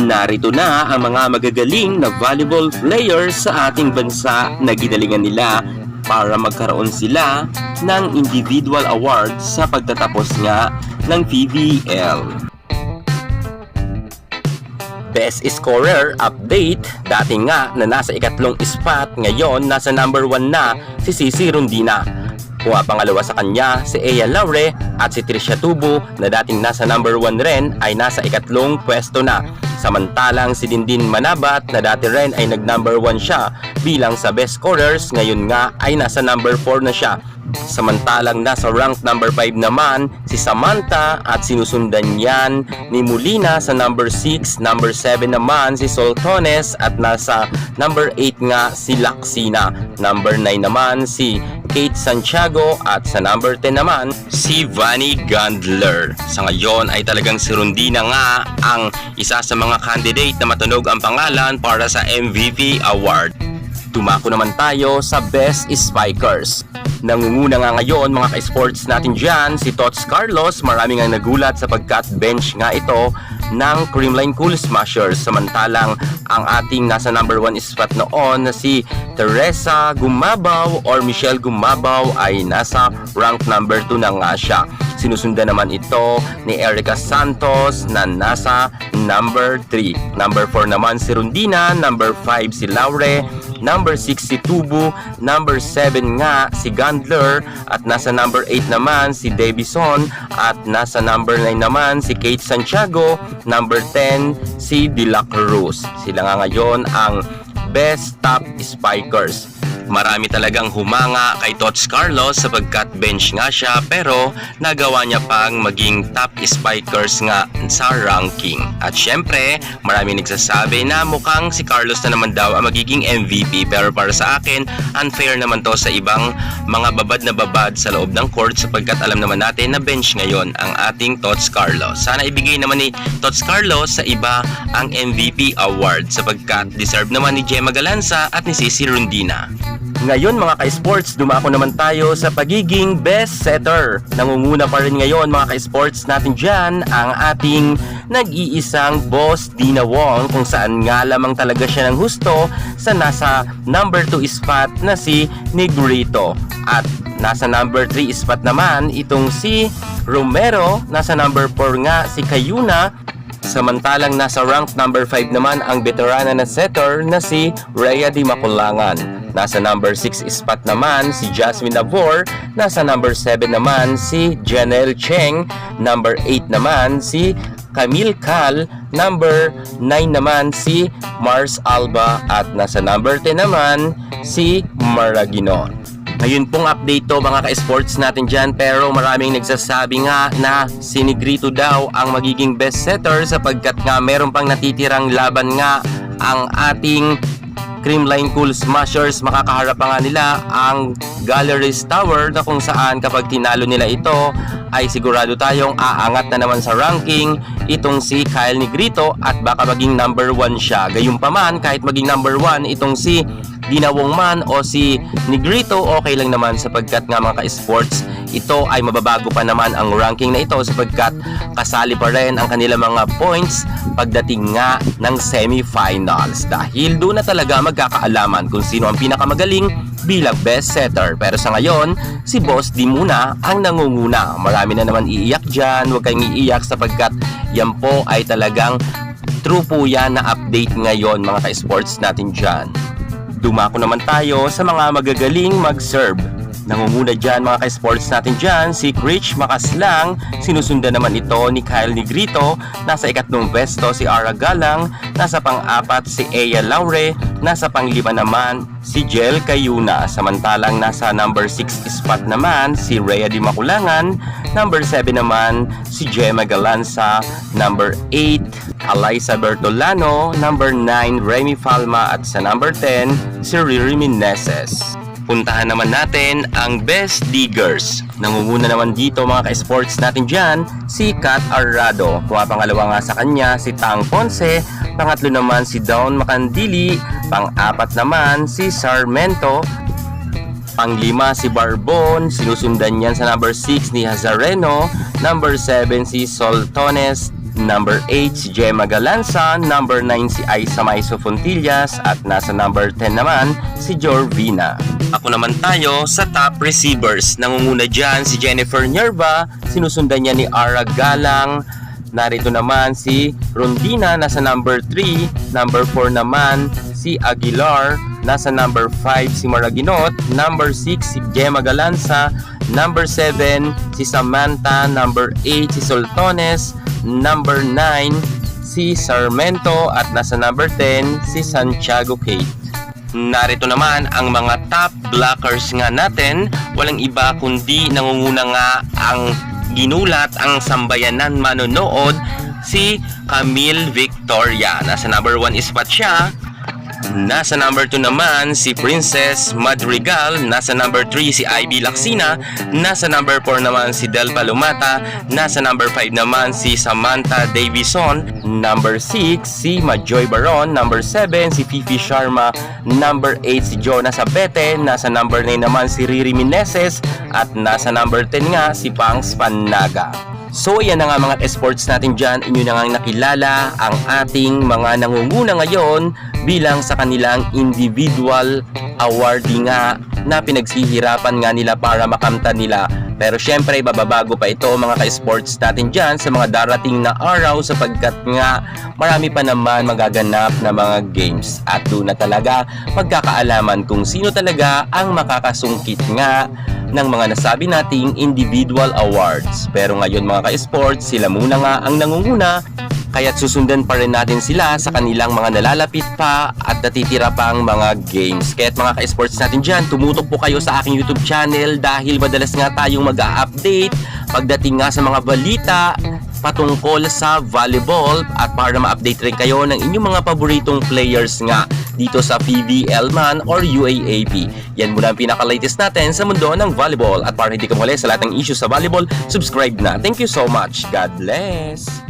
Narito na ang mga magagaling na volleyball players sa ating bansa na ginalingan nila para magkaroon sila ng individual award sa pagtatapos nga ng PVL. Best scorer update, dati nga na nasa ikatlong spot, ngayon nasa number 1 na si Cici Rondina. Pangalawa sa kanya si Ea Laure at si Tricia Tubo na dating nasa number 1 rin ay nasa ikatlong pwesto na. Samantalang si Dindin Manabat na dati rin ay nag number 1 siya bilang sa best scorers, ngayon nga ay nasa number 4 na siya. Samantalang nasa rank number 5 naman si Samantha at sinusundan yan ni Molina sa number 6, number 7 naman si Soltones at nasa number 8 nga si Laxina, number 9 naman si Kate Santiago at sa number 10 naman si Vanny Gandler. Sa ngayon ay talagang si Rondina nga ang isa sa mga candidate na matunog ang pangalan para sa MVP award. Tumako naman tayo sa Best Spikers. Nangunguna nga ngayon mga ka-sports natin dyan si Tots Carlos. Maraming ang nagulat sapagkat bench nga ito ng Creamline Cool Smashers. Samantalang ang ating nasa number 1 spot noon na si Teresa Gumabaw or Michelle Gumabaw ay nasa rank number 2 na nga siya. Sinusundan naman ito ni Erica Santos na nasa number 3. Number 4 naman si Rondina, number 5 si Laure, number 6 si Tubo, number 7 nga si Gandler at nasa number 8 naman si Davison at nasa number 9 naman si Kate Santiago, number 10 si De La Cruz. Sila nga ngayon ang best top spikers. Marami talagang humanga kay Tots Carlos sapagkat bench nga siya pero nagawa niya pang maging top spikers nga sa ranking. At syempre, marami nagsasabi na mukhang si Carlos na naman daw ang magiging MVP, pero para sa akin, unfair naman to sa ibang mga babad na babad sa loob ng court sapagkat alam naman natin na bench ngayon ang ating Tots Carlos. Sana ibigay naman ni Tots Carlos sa iba ang MVP award sapagkat deserve naman ni Gemma Galanza at ni Cici Rondina. Ngayon mga ka-sports, dumako naman tayo sa pagiging best setter. Nangunguna pa rin ngayon mga ka-sports natin dyan ang ating nag-iisang Boss Dina Wong, kung saan nga lamang talaga siya ng husto sa nasa number 2 spot na si Negrito. At nasa number 3 spot naman itong si Romero, nasa number 4 nga si Kayuna. Samantalang nasa rank number 5 naman ang veterana na setter na si Rhea Di Maculangan. Nasa number 6 spot naman si Jasmine Navor. Nasa number 7 naman si Janelle Cheng. Number 8 naman si Camille Cal. Number 9 naman si Mars Alba. At nasa number 10 naman si Maragino. Ngayon pong update to mga ka-sports natin dyan, pero maraming nagsasabi nga na si Negrito daw ang magiging best setter sapagkat nga meron pang natitirang laban nga ang ating Creamline Cool Smashers. Makakaharap pa nga nila ang Galleries Tower na kung saan kapag tinalo nila ito ay sigurado tayong aangat na naman sa ranking itong si Kyle Negrito at baka maging number 1 siya. Gayunpaman, kahit maging number 1 itong si Dina Wong man o si Negrito, okay lang naman sapagkat nga mga ka-sports, ito ay mababago pa naman ang ranking na ito sapagkat kasali pa rin ang kanilang mga points pagdating nga ng semifinals, dahil doon na talaga magkakaalaman kung sino ang pinakamagaling bilang best setter. Pero sa ngayon, si Boss D muna ang nangunguna. Marami na naman iiyak dyan, huwag kayong iiyak sapagkat yan po ay talagang true po yan na update ngayon mga ka-sports natin dyan. Dumako naman tayo sa mga magagaling mag-serve. Nangunguna dyan mga ka-sports natin dyan si Rich Makaslang. Sinusundan naman ito ni Kyle Negrito. Nasa ikatlong pwesto si Ara Galang. Nasa pang-apat si Ea Laure. Nasa pang-5 naman si Jel Kayuna. Samantalang nasa number 6 spot naman si Rhea Di Maculangan. Number 7 naman si Gemma Galanza. Number 8 Alyssa Bertolano. Number 9 Remy Falma. At sa number 10 si Riri Meneses. Puntahan naman natin ang Best Diggers. Nangunguna naman dito mga ka-sports natin dyan si Kat Arrado. Pumapangalawa nga sa kanya si Tang Ponce. Pangatlo naman si Dawn Macandili. Pang-apat naman si Sarmento. Pang-5 si Barbon. Sinusundan yan sa number 6 ni Hazareno. Number 7 si Soltones. Number 8 si Gemma Galanza, number 9 si Aiza Maiso Fontillas, at nasa number 10 naman si Jorvina. Ako naman tayo sa top receivers. Nangunguna dyan si Jennifer Nerva, sinusundan niya ni Ara Galang. Narito naman si Rondina, nasa number 3. Number 4 naman si Aguilar, nasa number 5 si Maraginot, number 6 si Gemma Galanza, number 7 si Samantha, number 8 si Soltones, number 9 si Sarmento, at nasa number 10 si Santiago Kate. Narito naman ang mga top blockers nga natin. Walang iba kundi nangunguna nga ang ginulat ang sambayanan manonood, si Camille Victoria. Nasa number 1 spot siya. Nasa number 2 naman si Princess Madrigal. Nasa number 3 si Ivy Lacsina. Nasa number 4 naman si Del Palomata. Nasa number 5 naman si Samantha Davison. Number 6 si Majoy Baron. Number 7 si Fifi Sharma. Number 8 si Jonas Abete. Nasa number 9 naman si Riri Meneses. At nasa number 10 nga si Pangs Panaga. So yan na nga mga esports natin dyan. Inyo na nga nakilala ang ating mga nangunguna ngayon bilang sa kanilang individual awarding nga na pinagsihirapan nga nila para makamtan nila. Pero syempre bababago pa ito mga ka-sports natin dyan sa mga darating na araw, sapagkat nga marami pa naman magaganap na mga games. At doon na talaga magkakaalaman kung sino talaga ang makakasungkit nga ng mga nasabi nating individual awards. Pero ngayon mga ka-sports, sila muna nga ang nangunguna, kaya't susundan pa rin natin sila sa kanilang mga nalalapit pa at natitira pang mga games. Kaya't mga ka-sports natin dyan, tumutok po kayo sa aking YouTube channel dahil madalas nga tayong mag-update pagdating nga sa mga balita patungkol sa volleyball, at para ma-update rin kayo ng inyong mga paboritong players nga dito sa PVL man or UAAP. Yan muna ang pinaka-latest natin sa mundo ng volleyball, at para hindi ka muli sa lahat ng issues sa volleyball, subscribe na. Thank you so much. God bless!